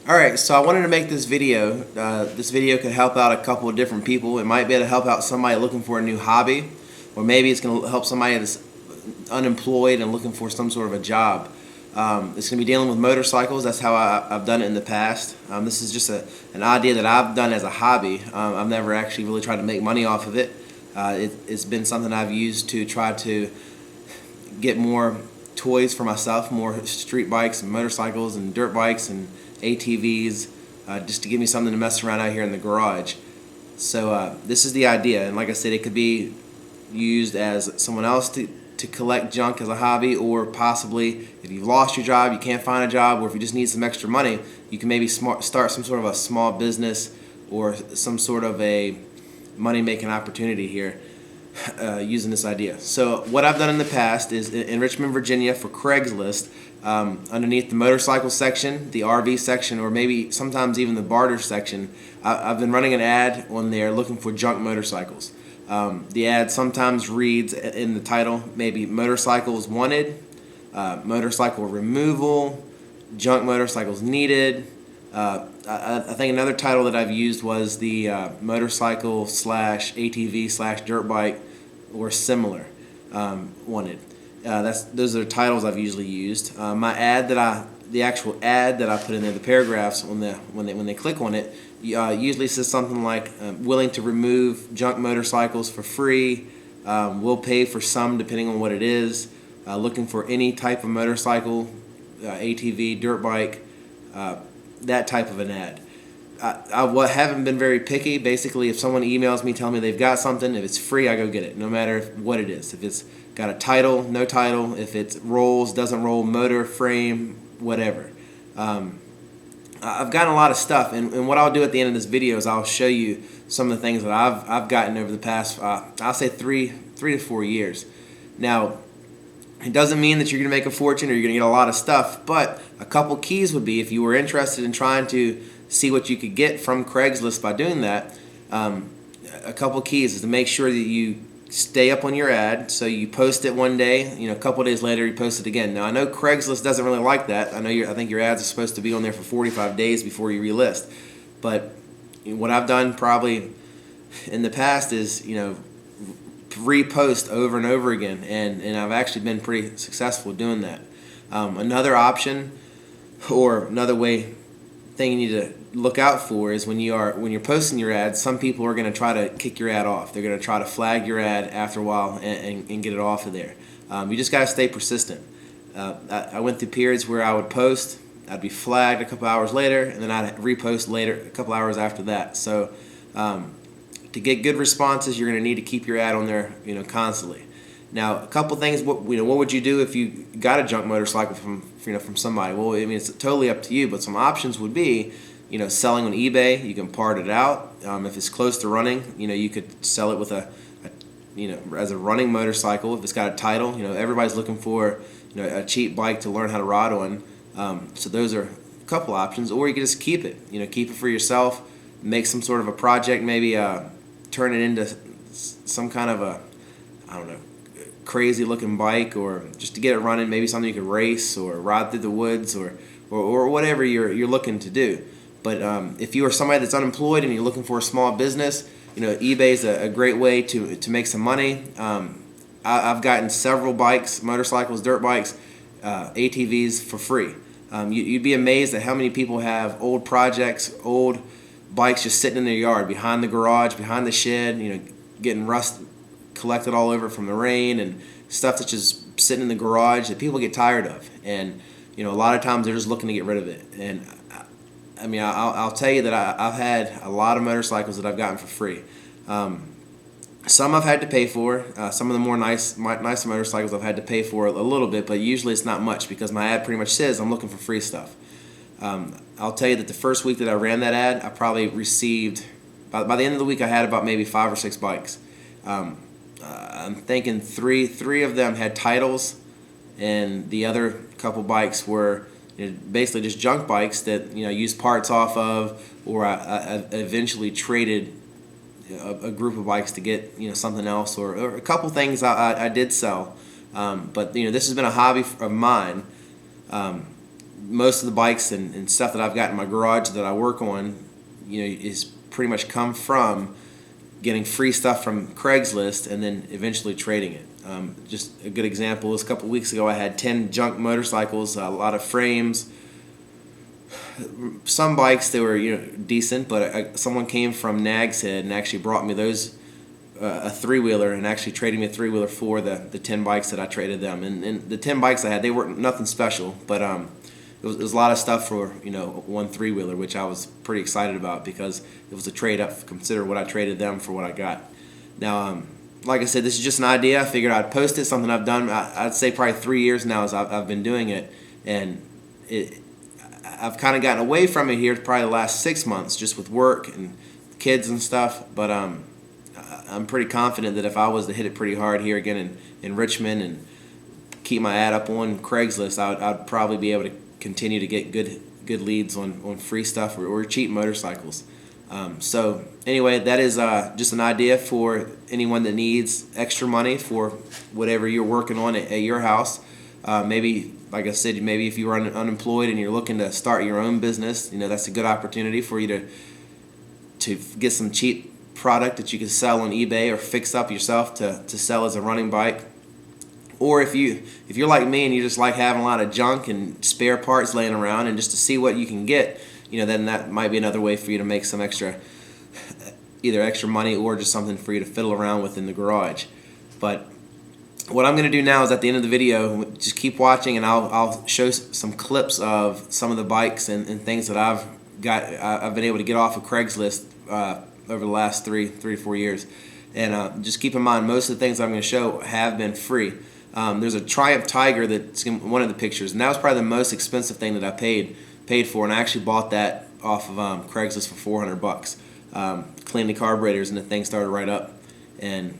Alright, so I wanted to make this video. This video could help out a couple of different people. It might be able to help out somebody looking for a new hobby, or maybe it's going to help somebody that's unemployed and looking for some sort of a job. It's going to be dealing with motorcycles. That's how I've done it in the past. This is just an idea that I've done as a hobby. I've never actually really tried to make money off of it. It's been something I've used to try to get more toys for myself, more street bikes and motorcycles and dirt bikes and ATVs, just to give me something to mess around out here in the garage. So this is the idea, and like I said, it could be used as someone else to collect junk as a hobby, or possibly if you've lost your job, you can't find a job, or if you just need some extra money, you can maybe start some sort of a small business or some sort of a money-making opportunity here using this idea. So what I've done in the past is in Richmond, Virginia, for Craigslist, underneath the motorcycle section, the RV section, or maybe sometimes even the barter section, I've been running an ad on there looking for junk motorcycles. The ad sometimes reads in the title maybe motorcycles wanted, motorcycle removal, junk motorcycles needed. I think another title that I've used was the motorcycle slash ATV slash dirt bike or similar wanted. Those are the titles I've usually used. My ad the actual ad that I put in there, the paragraphs when they click on it, usually says something like willing to remove junk motorcycles for free. We'll pay for some depending on what it is. Looking for any type of motorcycle, ATV, dirt bike. That type of an ad. I haven't been very picky. Basically, if someone emails me telling me they've got something, if it's free, I go get it, no matter what it is. If it's got a title, no title. If it rolls, doesn't roll, motor, frame, whatever. I've gotten a lot of stuff, and what I'll do at the end of this video is I'll show you some of the things that I've gotten over the past, I'll say three to 4 years. Now, it doesn't mean that you're going to make a fortune or you're going to get a lot of stuff, but a couple keys would be, if you were interested in trying to see what you could get from Craigslist by doing that, a couple keys is to make sure that you stay up on your ad. So you post it one day, a couple days later you post it again. Now I know Craigslist doesn't really like that. I think your ads are supposed to be on there for 45 days before you relist. But what I've done probably in the past is, repost over and over again, and I've actually been pretty successful doing that. Another option, or another thing you need to look out for, is when you're posting your ads, some people are going to try to kick your ad off. They're going to try to flag your ad after a while and get it off of there. You just got to stay persistent. I went through periods where I would post, I'd be flagged a couple hours later, and then I'd repost later a couple hours after that. So to get good responses, you're going to need to keep your ad on there, constantly. Now, a couple things. What would you do if you got a junk motorcycle from somebody? Well, it's totally up to you. But some options would be, selling on eBay. You can part it out. If it's close to running, you could sell it with as a running motorcycle. If it's got a title, everybody's looking for, a cheap bike to learn how to ride on. So those are a couple options. Or you could just keep it. Keep it for yourself. Make some sort of a project. Maybe turn it into some kind of a, crazy looking bike, or just to get it running, maybe something you could race or ride through the woods, or whatever you're looking to do. But if you are somebody that's unemployed and you're looking for a small business, eBay is a great way to make some money. I've gotten several bikes, motorcycles, dirt bikes, ATVs for free. You'd be amazed at how many people have old projects, old bikes just sitting in their yard, behind the garage, behind the shed, getting rust collected all over from the rain, and stuff that's just sitting in the garage that people get tired of. And a lot of times they're just looking to get rid of it. And I'll tell you that I've had a lot of motorcycles that I've gotten for free. Some I've had to pay for. Some of the more nice motorcycles I've had to pay for a little bit, but usually it's not much, because my ad pretty much says I'm looking for free stuff. I'll tell you that the first week that I ran that ad, I probably received, by the end of the week, I had about maybe 5 or 6 bikes. I'm thinking three of them had titles, and the other couple bikes were basically just junk bikes that used parts off of, or I eventually traded a group of bikes to get something else, or a couple things I did sell. But this has been a hobby of mine. most of the bikes and stuff that I've got in my garage that I work on, is pretty much come from getting free stuff from Craigslist and then eventually trading it. Just a good example is a couple weeks ago I had 10 junk motorcycles, a lot of frames, some bikes that were decent, but someone came from Nag's Head and actually brought me those, a three-wheeler, and actually traded me a three-wheeler for the 10 bikes that I traded them. And the 10 bikes I had, they weren't nothing special, but it was a lot of stuff for one three-wheeler, which I was pretty excited about because it was a trade-up. Consider what I traded them for what I got. Now, like I said, this is just an idea. I figured I'd post it, something I've done. I'd say probably 3 years now as I've been doing it, and I've kind of gotten away from it here probably the last 6 months, just with work and kids and stuff. But I'm pretty confident that if I was to hit it pretty hard here again in Richmond and keep my ad up on Craigslist, I'd probably be able to continue to get good leads on free stuff or cheap motorcycles. So anyway, that is just an idea for anyone that needs extra money for whatever you're working on at your house. Maybe, like I said, maybe if you're unemployed and you're looking to start your own business, that's a good opportunity for you to get some cheap product that you can sell on eBay or fix up yourself to sell as a running bike. Or if you're like me and you just like having a lot of junk and spare parts laying around and just to see what you can get, then that might be another way for you to make some either extra money or just something for you to fiddle around with in the garage. But what I'm going to do now is at the end of the video, just keep watching and I'll show some clips of some of the bikes and things that I've been able to get off of Craigslist over the last 3 to 4 years. And just keep in mind, most of the things I'm going to show have been free. There's a Triumph Tiger that's in one of the pictures, and that was probably the most expensive thing that I paid for, and I actually bought that off of Craigslist for $400. Cleaned the carburetors and the thing started right up, and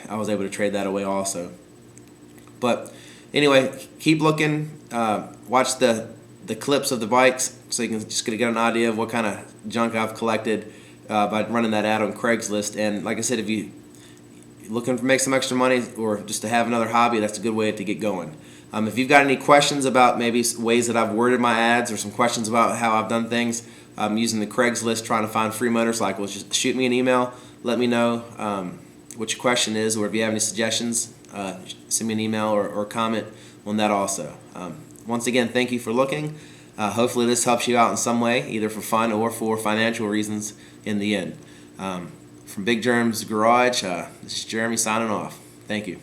I was able to trade that away also. But anyway, keep looking, watch the clips of the bikes so you can just get an idea of what kind of junk I've collected by running that ad on Craigslist. And like I said, if you're looking to make some extra money or just to have another hobby, that's a good way to get going. If you've got any questions about maybe ways that I've worded my ads or some questions about how I've done things using the Craigslist trying to find free motorcycles, just shoot me an email, let me know what your question is, or if you have any suggestions, send me an email or comment on that also. Once again, thank you for looking. Hopefully this helps you out in some way, either for fun or for financial reasons in the end. From Big Germ's Garage, this is Jeremy signing off. Thank you.